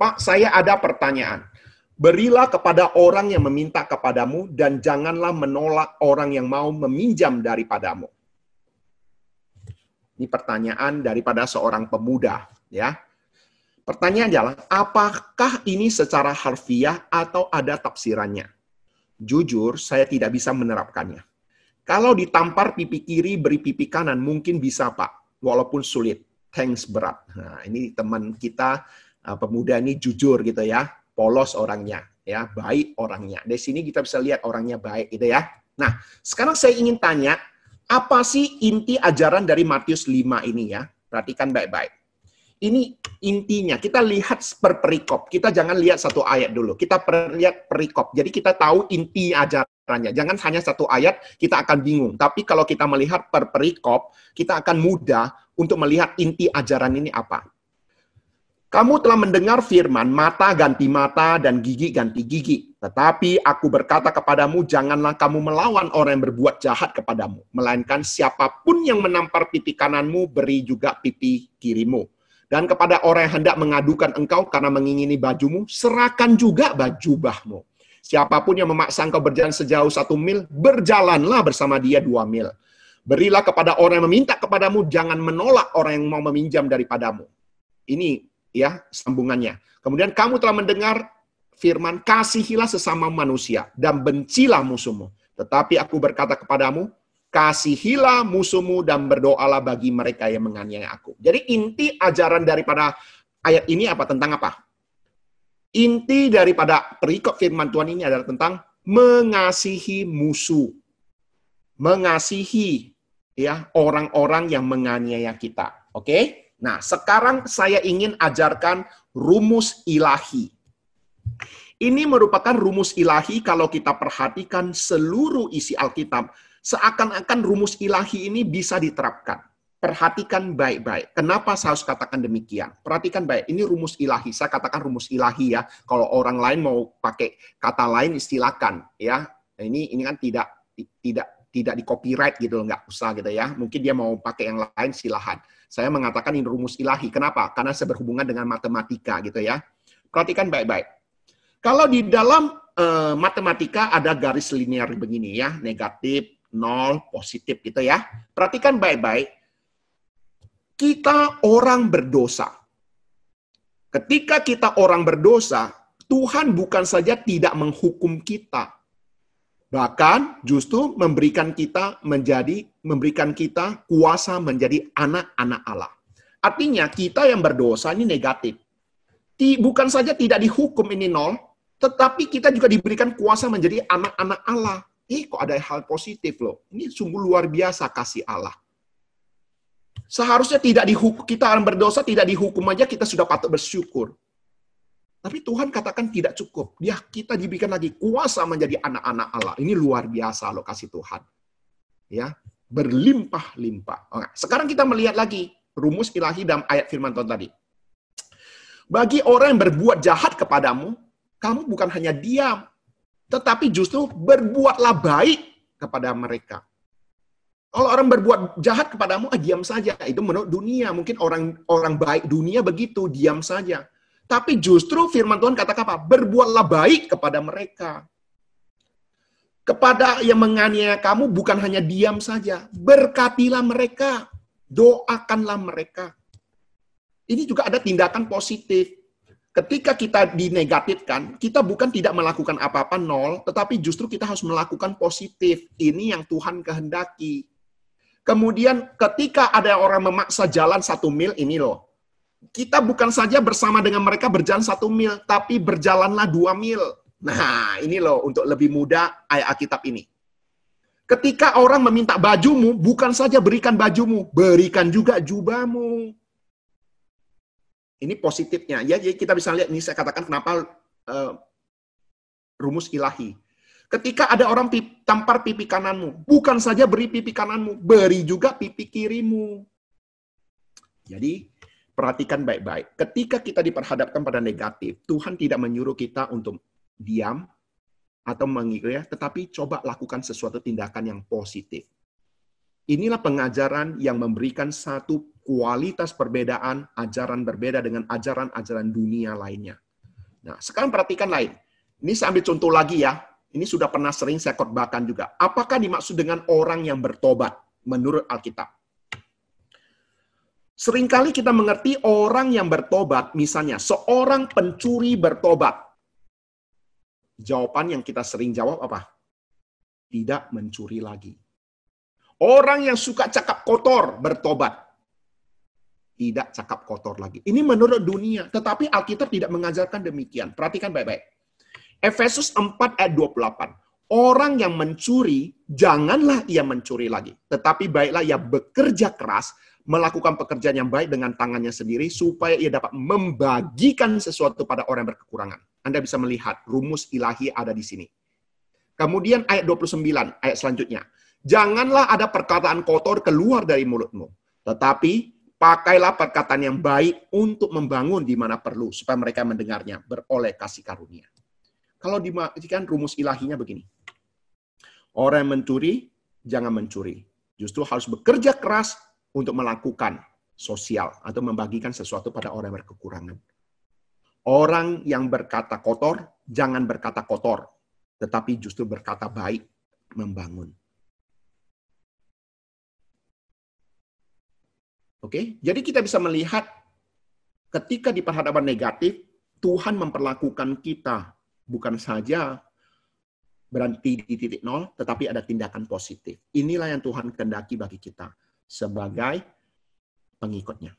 Pak, saya ada pertanyaan. Berilah kepada orang yang meminta kepadamu dan janganlah menolak orang yang mau meminjam daripadamu. Ini pertanyaan daripada seorang pemuda, ya. Pertanyaan adalah, apakah ini secara harfiah atau ada tafsirannya? Jujur, saya tidak bisa menerapkannya. Kalau ditampar pipi kiri, beri pipi kanan, mungkin bisa, Pak. Walaupun sulit. Thanks berat. Nah, ini teman kita, pemuda ini jujur gitu ya. Polos orangnya, ya, baik orangnya. Dari sini kita bisa lihat orangnya baik gitu ya. Nah, sekarang saya ingin tanya, apa sih inti ajaran dari Matius 5 ini ya? Perhatikan baik-baik. Ini intinya, kita lihat per perikop. Kita jangan lihat satu ayat dulu. Kita lihat perikop. Jadi kita tahu inti ajarannya. Jangan hanya satu ayat, kita akan bingung. Tapi kalau kita melihat per perikop, kita akan mudah untuk melihat inti ajaran ini apa. Kamu telah mendengar firman, mata ganti mata dan gigi ganti gigi. Tetapi aku berkata kepadamu, janganlah kamu melawan orang yang berbuat jahat kepadamu. Melainkan siapapun yang menampar pipi kananmu, beri juga pipi kirimu. Dan kepada orang yang hendak mengadukan engkau karena mengingini bajumu, serahkan juga baju-bahmu. Siapapun yang memaksa engkau berjalan sejauh 1 mil, berjalanlah bersama dia 2 mil. Berilah kepada orang yang meminta kepadamu, jangan menolak orang yang mau meminjam daripadamu. Ini ya sambungannya. Kemudian kamu telah mendengar firman, kasihilah sesama manusia dan bencilah musuhmu. Tetapi aku berkata kepadamu, kasihilah musuhmu dan berdoalah bagi mereka yang menganiaya aku. Jadi inti ajaran daripada ayat ini apa? Tentang apa? Inti daripada perikop firman Tuhan ini adalah tentang mengasihi musuh. Mengasihi ya orang-orang yang menganiaya kita. Oke? Nah, sekarang saya ingin ajarkan rumus ilahi. Ini merupakan rumus ilahi kalau kita perhatikan seluruh isi Alkitab. Seakan-akan rumus ilahi ini bisa diterapkan. Perhatikan baik-baik. Kenapa saya harus katakan demikian? Perhatikan baik. Ini rumus ilahi. Saya katakan rumus ilahi ya. Kalau orang lain mau pakai kata lain, silakan ya. Ini kan tidak di copyright gitu, nggak usah gitu ya. Mungkin dia mau pakai yang lain, silahkan. Saya mengatakan ini rumus ilahi. Kenapa? Karena saya berhubungan dengan matematika gitu ya. Perhatikan baik-baik. Kalau di dalam matematika ada garis linear begini ya, negatif, 0, positif gitu ya. Perhatikan baik-baik. Kita orang berdosa. Ketika kita orang berdosa, Tuhan bukan saja tidak menghukum kita, bahkan justru memberikan kita kuasa menjadi anak-anak Allah. Artinya kita yang berdosa ini negatif. Bukan saja tidak dihukum ini 0, tetapi kita juga diberikan kuasa menjadi anak-anak Allah. Kok ada hal positif loh. Ini sungguh luar biasa kasih Allah. Seharusnya tidak dihukum, kita orang berdosa tidak dihukum aja kita sudah patut bersyukur. Tapi Tuhan katakan tidak cukup. Kita diberikan lagi kuasa menjadi anak-anak Allah. Ini luar biasa loh kasih Tuhan. Ya, berlimpah-limpah. Sekarang kita melihat lagi rumus ilahi dalam ayat firman Tuhan tadi. Bagi orang yang berbuat jahat kepadamu, kamu bukan hanya diam, tetapi justru berbuatlah baik kepada mereka. Kalau orang berbuat jahat kepadamu, diam saja. Itu menurut dunia. Mungkin orang baik dunia begitu, diam saja. Tapi justru firman Tuhan katakan apa? Berbuatlah baik kepada mereka. Kepada yang menganiaya kamu bukan hanya diam saja. Berkatilah mereka. Doakanlah mereka. Ini juga ada tindakan positif. Ketika kita dinegatifkan, kita bukan tidak melakukan apa-apa 0, tetapi justru kita harus melakukan positif. Ini yang Tuhan kehendaki. Kemudian ketika ada orang memaksa jalan 1 mil, ini loh. Kita bukan saja bersama dengan mereka berjalan 1 mil, tapi berjalanlah 2 mil. Nah, ini loh untuk lebih mudah ayat Alkitab ini. Ketika orang meminta bajumu, bukan saja berikan bajumu, berikan juga jubahmu. Ini positifnya. Ya, jadi kita bisa lihat, ini saya katakan kenapa rumus ilahi. Ketika ada orang tampar pipi kananmu, bukan saja beri pipi kananmu, beri juga pipi kirimu. Jadi, perhatikan baik-baik. Ketika kita diperhadapkan pada negatif, Tuhan tidak menyuruh kita untuk diam atau mengikuti, tetapi coba lakukan sesuatu tindakan yang positif. Inilah pengajaran yang memberikan satu kualitas perbedaan, ajaran berbeda dengan ajaran-ajaran dunia lainnya. Nah, sekarang perhatikan lain. Ini saya ambil contoh lagi ya. Ini sudah pernah sering saya khotbahkan juga. Apakah dimaksud dengan orang yang bertobat menurut Alkitab? Seringkali kita mengerti orang yang bertobat, misalnya seorang pencuri bertobat. Jawaban yang kita sering jawab apa? Tidak mencuri lagi. Orang yang suka cakap kotor bertobat. Tidak cakap kotor lagi. Ini menurut dunia. Tetapi Alkitab tidak mengajarkan demikian. Perhatikan baik-baik. Efesus 4 ayat 28. Orang yang mencuri, janganlah ia mencuri lagi. Tetapi baiklah ia bekerja keras, melakukan pekerjaan yang baik dengan tangannya sendiri, supaya ia dapat membagikan sesuatu pada orang yang berkekurangan. Anda bisa melihat rumus ilahi ada di sini. Kemudian ayat 29, ayat selanjutnya. Janganlah ada perkataan kotor keluar dari mulutmu. Tetapi pakailah perkataan yang baik untuk membangun di mana perlu. Supaya mereka mendengarnya beroleh kasih karunia. Kalau dimaksudkan rumus ilahinya begini. Orang yang mencuri, jangan mencuri. Justru harus bekerja keras untuk melakukan sosial. Atau membagikan sesuatu pada orang yang berkekurangan. Orang yang berkata kotor, jangan berkata kotor. Tetapi justru berkata baik, membangun. Oke, jadi kita bisa melihat ketika di perhadapan negatif, Tuhan memperlakukan kita bukan saja berhenti di titik nol, tetapi ada tindakan positif. Inilah yang Tuhan kehendaki bagi kita sebagai pengikutnya.